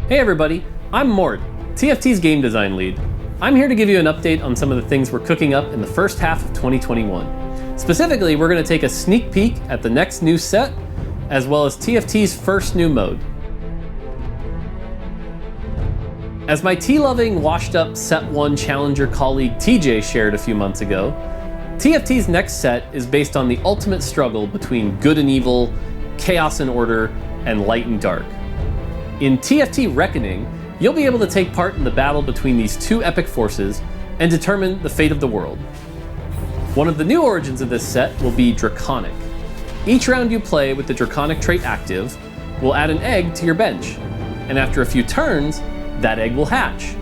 Hey everybody, I'm Mort, TFT's game design lead. I'm here to give you an update on some of the things we're cooking up in the first half of 2021. Specifically, we're going to take a sneak peek at the next new set, as well as TFT's first new mode. As my tea-loving, washed-up Set 1 challenger colleague TJ shared a few months ago, TFT's next set is based on the ultimate struggle between good and evil, chaos and order, and light and dark. In TFT Reckoning, you'll be able to take part in the battle between these two epic forces and determine the fate of the world. One of the new origins of this set will be Draconic. Each round you play with the Draconic trait active will add an egg to your bench, and after a few turns, that egg will hatch.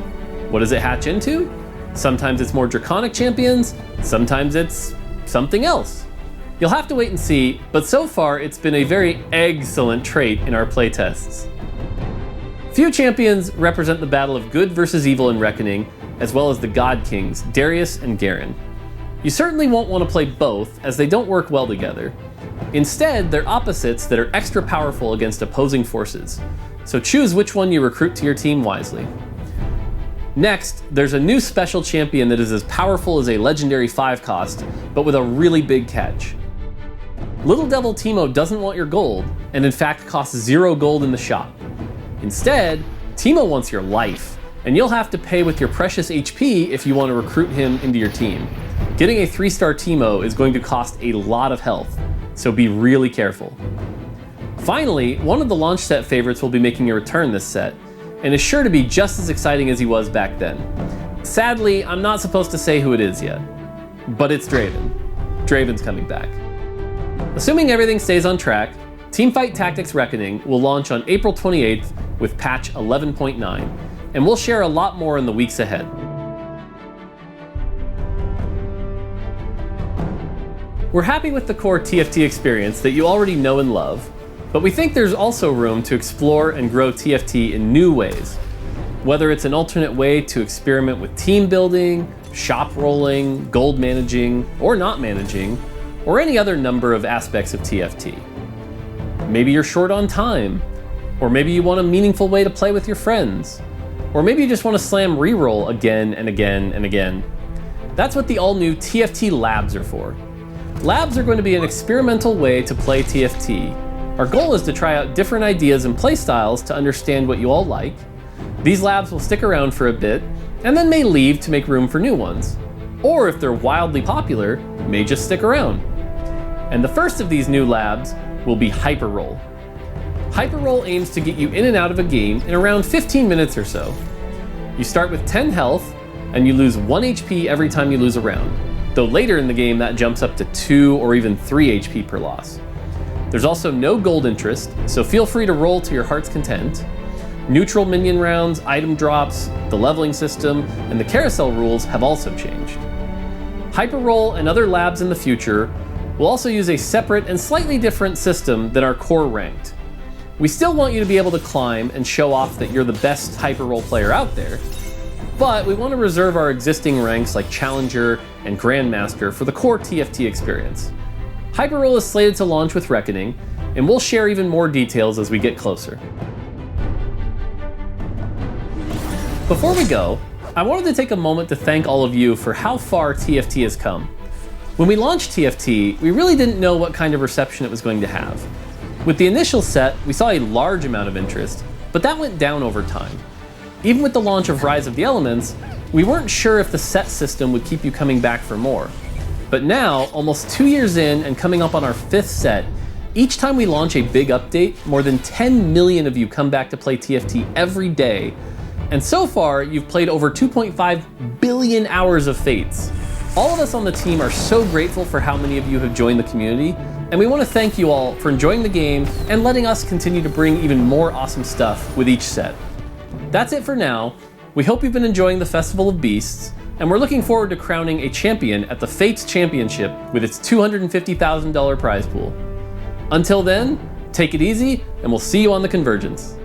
What does it hatch into? Sometimes it's more Draconic champions, sometimes it's something else. You'll have to wait and see, but so far it's been a very excellent trait in our playtests. Few champions represent the battle of good versus evil in Reckoning, as well as the God Kings, Darius and Garen. You certainly won't want to play both, as they don't work well together. Instead, they're opposites that are extra powerful against opposing forces, so choose which one you recruit to your team wisely. Next, there's a new special champion that is as powerful as a legendary 5 cost, but with a really big catch. Little Devil Teemo doesn't want your gold, and in fact costs 0 gold in the shop. Instead, Teemo wants your life, and you'll have to pay with your precious HP if you want to recruit him into your team. Getting a 3-star Teemo is going to cost a lot of health, so be really careful. Finally, one of the launch set favorites will be making a return this set, and is sure to be just as exciting as he was back then. Sadly, I'm not supposed to say who it is yet, but it's Draven. Draven's coming back. Assuming everything stays on track, Teamfight Tactics Reckoning will launch on April 28th with patch 11.9, and we'll share a lot more in the weeks ahead. We're happy with the core TFT experience that you already know and love, but we think there's also room to explore and grow TFT in new ways. Whether it's an alternate way to experiment with team building, shop rolling, gold managing, or not managing, or any other number of aspects of TFT. Maybe you're short on time, or maybe you want a meaningful way to play with your friends, or maybe you just want to slam reroll again and again and again. That's what the all-new TFT Labs are for. Labs are going to be an experimental way to play TFT. Our goal is to try out different ideas and playstyles to understand what you all like. These labs will stick around for a bit, and then may leave to make room for new ones. Or if they're wildly popular, may just stick around. And the first of these new labs will be Hyper Roll. Hyper Roll aims to get you in and out of a game in around 15 minutes or so. You start with 10 health, and you lose 1 HP every time you lose a round, though later in the game that jumps up to 2 or even 3 HP per loss. There's also no gold interest, so feel free to roll to your heart's content. Neutral minion rounds, item drops, the leveling system, and the carousel rules have also changed. Hyper Roll and other labs in the future will also use a separate and slightly different system than our core ranked. We still want you to be able to climb and show off that you're the best Hyper Roll player out there, but we want to reserve our existing ranks like Challenger and Grandmaster for the core TFT experience. Hyper Roll is slated to launch with Reckoning, and we'll share even more details as we get closer. Before we go, I wanted to take a moment to thank all of you for how far TFT has come. When we launched TFT, we really didn't know what kind of reception it was going to have. With the initial set, we saw a large amount of interest, but that went down over time. Even with the launch of Rise of the Elements, we weren't sure if the set system would keep you coming back for more. But now, almost 2 years in and coming up on our 5th set, each time we launch a big update, more than 10 million of you come back to play TFT every day. And so far, you've played over 2.5 billion hours of Fates. All of us on the team are so grateful for how many of you have joined the community, and we want to thank you all for enjoying the game and letting us continue to bring even more awesome stuff with each set. That's it for now. We hope you've been enjoying the Festival of Beasts, and we're looking forward to crowning a champion at the Fates Championship with its $250,000 prize pool. Until then, take it easy, and we'll see you on the Convergence.